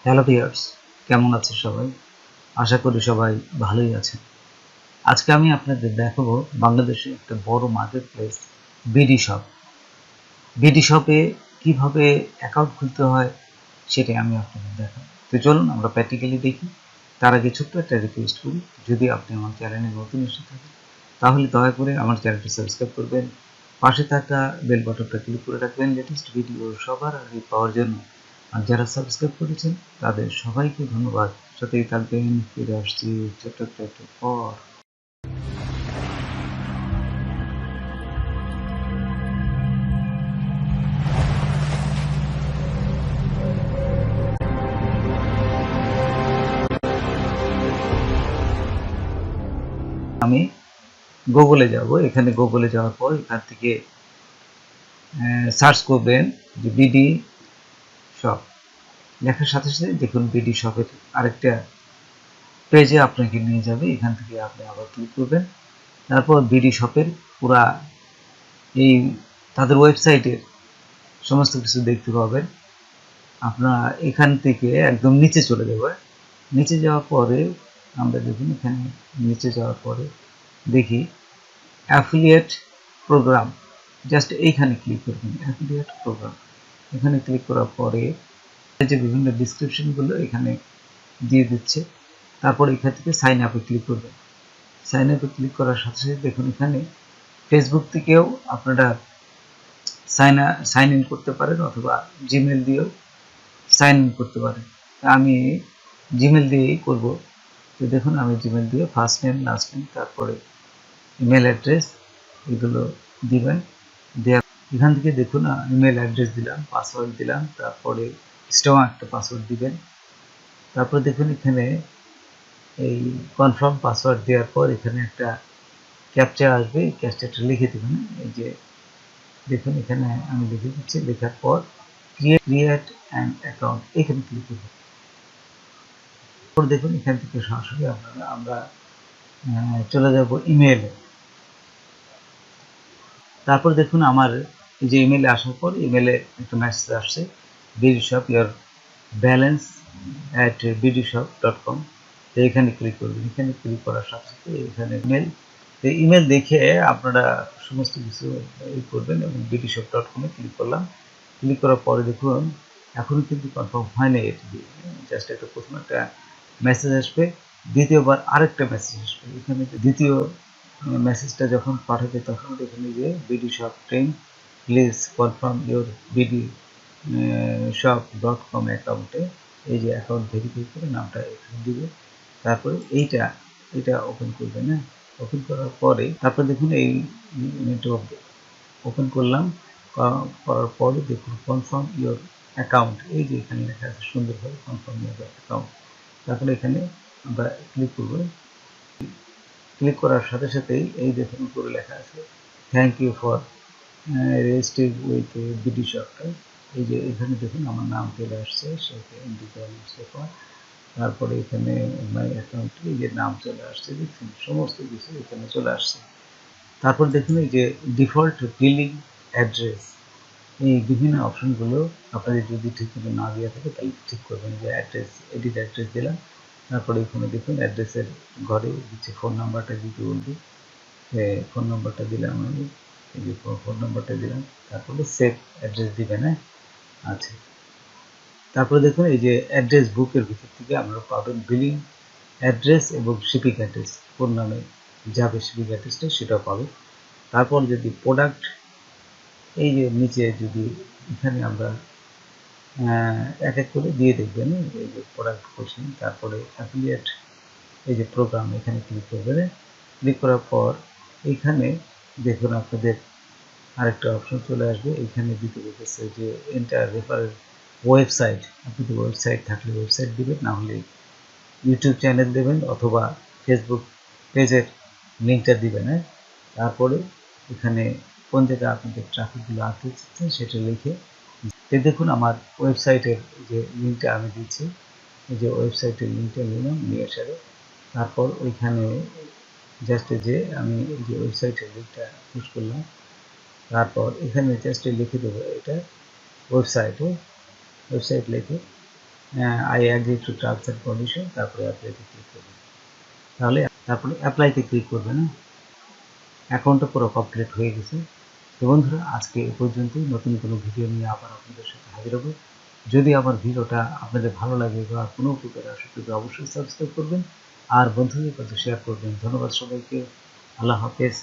Hello viewers, কেমন আছেন সবাই? আশা করি সবাই ভালোই আছেন। আজকে আমি আপনাদের দেখাবো বাংলাদেশে একটা বড় মার্কেট প্লেস BDshop। BDshop-এ কিভাবে অ্যাকাউন্ট খুলতে হয় সেটাই আমি আপনাদের দেখাবো। তো চলুন আমরা প্র্যাকটিক্যালি দেখি। তার আগে ছোট্ট একটা রিকোয়েস্ট করি, যদি আপনি আমার চ্যানেলে নতুন এসে থাকেন তাহলে দয়া করে আমার চ্যানেলটি সাবস্ক্রাইব করবেন, পাশে থাকা বেল বাটনটা ক্লিক করে রাখবেন লেটেস্ট ভিডিও সবার আগে পাওয়ার জন্য। আর যারা সাবস্ক্রাইব করেছেন তাদের সবাইকে ধন্যবাদ। সাথেই থাকবেন, ফিরে আসছি ছোট্ট একটা পর। আমি গুগলে যাব। এখানে গুগলে যাওয়ার পর এখান থেকে সার্চ করবেন যে বিডি শপ। লেখার সাথে সাথে দেখুন বিডি শপের আরেকটা পেজে আপনাকে নিয়ে যাবে। এখান থেকে আপনি আবার ক্লিক করবেন। তারপর বিডি শপের পুরা এই তাদের ওয়েবসাইটের সমস্ত কিছু দেখতে পাবেন। আপনারা এখান থেকে একদম নিচে চলে যাবে। নিচে যাওয়ার পরে আমরা দেখুন এখানে নিচে যাওয়ার পরে দেখি অ্যাফিলিয়েট প্রোগ্রাম, জাস্ট এইখানে ক্লিক করবেন। অ্যাফিলিয়েট প্রোগ্রাম এখানে ক্লিক করার পরে যে বিভিন্ন ডিসক্রিপশনগুলো এখানে দিয়ে দিচ্ছে। তারপর এখান থেকে সাইন আপে ক্লিক করবেন। সাইন আপে ক্লিক করার সাথে সাথে দেখুন এখানে ফেসবুক থেকেও আপনারা সাইন ইন করতে পারেন অথবা জিমেল দিয়েও সাইন ইন করতে পারেন। আমি জিমেল দিয়েই করব। তো দেখুন আমি জিমেল দিয়ে ফার্স্ট নেম, লাস্ট নেম, তারপরে ইমেল অ্যাড্রেস এগুলো দিবেন। দেওয়া এখান থেকে দেখুন ইমেল অ্যাড্রেস দিলাম, পাসওয়ার্ড দিলাম, তারপরে স্ট্রং একটা পাসওয়ার্ড দিবেন। তারপর দেখুন এখানে এই কনফার্ম পাসওয়ার্ড দেওয়ার পর এখানে একটা ক্যাপচা আসবে, এই ক্যাপচাটা লিখে দেবেন। এই যে দেখুন এখানে আমি লিখে দিচ্ছি। লেখার পর ক্রিয়েট অ্যান অ্যাকাউন্ট এখানে ক্লিক করব। তারপর দেখুন এখান থেকে সরাসরি আমরা চলে যাব ইমেইলে। তারপর দেখুন আমার এই যে ইমেইলে আসার পর ইমেইলে একটা মেসেজ আসছে, BDshop your balance at bdshop.com। তো এখানে ক্লিক করবেন। এখানে ক্লিক করার সাথে সাথে এখানে ইমেল দেখে আপনারা সমস্ত কিছু করবেন এবং BDshop.com-এ ক্লিক করলাম। ক্লিক করার পরে দেখুন এখনও কিন্তু কনফার্ম হয়নি। এটি জাস্ট একটা প্রথম একটা মেসেজ আসবে, দ্বিতীয়বার আরেকটা মেসেজ আসবে। এখানে দ্বিতীয় মেসেজটা যখন পাঠাবে তখন দেখুন যে BDshop train please confirm your BDshop.com অ্যাকাউন্টে এই যে অ্যাকাউন্ট ভেরিফাই করে নামটা এখানে দিবে। তারপরে এটা ওপেন করবে না। ওপেন করার পরে তারপর দেখুন এই ওপেন করলাম। করার পরে দেখুন কনফার্ম ইউর অ্যাকাউন্ট, এই যে এখানে লেখা আছে সুন্দরভাবে কনফার্ম ইউর অ্যাকাউন্ট। তারপরে এখানে আমরা ক্লিক করব। ক্লিক করার সাথে সাথেই এই দেখুন উপরে লেখা আছে thank you for registering with BDshop। এই যে এখানে দেখুন আমার নাম চলে আসছে, মোস্তফা। তারপরে এখানে মাই অ্যাকাউন্টে এই যে নাম চলে আসছে, দেখুন সমস্ত কিছু এখানে চলে আসছে। তারপর দেখুন এই যে ডিফল্ট বিলিং অ্যাড্রেস, এই বিভিন্ন অপশনগুলো আপনাদের যদি ঠিক মতো না দেওয়া থাকে তাহলে ঠিক করবেন। যে অ্যাড্রেস, এডিট অ্যাড্রেস দিলাম। তারপরে এখানে দেখুন অ্যাড্রেসের ঘরে দিচ্ছে ফোন নাম্বারটা দিতে বলবে। ফোন নাম্বারটা দিলাম আমি, এই যে ফোন নাম্বারটা দিলাম। তারপরে সেভ অ্যাড্রেস দিবেন। হ্যাঁ, আচ্ছা। তারপরে দেখুন এই যে অ্যাড্রেস বুকের ভিতর থেকে আমরা পাবেন বিলিং অ্যাড্রেস এবং শিপিং অ্যাড্রেস, কোন নামে যাবে শিপিং অ্যাড্রেসটা সেটাও পাবে। তারপর যদি প্রোডাক্ট, এই যে নিচে যদি এখানে আমরা এক এক করে দিয়ে দেখবেন এই যে প্রোডাক্ট কোচিং, তারপরে অ্যাফিলিয়েট এই যে প্রোগ্রাম এখানে ক্লিক করবেন। ক্লিক করার পর এখানে দেখুন আপনাদের আরেকটা অপশন চলে আসবে। এখানে দিতে বলতেছে যে এন্টার রেফারেল ওয়েবসাইট। আপনাদের ওয়েবসাইট থাকলে ওয়েবসাইট দিবেন, না হলে ইউটিউব চ্যানেল দেবেন অথবা ফেসবুক পেজের লিঙ্কটা দিবেন। হ্যাঁ, তারপরে এখানে কোন জায়গায় আপনাদের ট্রাফিকগুলো আনতে চাচ্ছেন সেটা লিখে দেখুন আমার ওয়েবসাইটের যে লিঙ্কটা আমি দিচ্ছি, এই যে ওয়েবসাইটের লিঙ্কটা নিলাম, নিয়ে আসারে তারপর ওইখানে জাস্ট যে আমি এই যে ওয়েবসাইটের লিঙ্কটা পুশ করলাম। তারপর এখানে জাস্ট লিখে দেবো এটা ওয়েবসাইট লিখে I agree to terms and condition, তারপরে অ্যাপ্লাইতে ক্লিক করবেন। তারপরে অ্যাপ্লাইতে ক্লিক করবেন। অ্যাকাউন্টটা পুরো কমপ্লিট হয়ে গেছে। তো বন্ধুরা, আজকে এ পর্যন্তই। নতুন কোনো ভিডিও নিয়ে আবার আপনাদের সাথে হাজির হব। যদি আমার ভিডিওটা আপনাদের ভালো লাগে বা কোনো উপকারে আসে তবে অবশ্যই সাবস্ক্রাইব করবেন আর বন্ধুদের কাছে শেয়ার করবেন। ধন্যবাদ সবাইকে। আল্লাহ হাফেজ।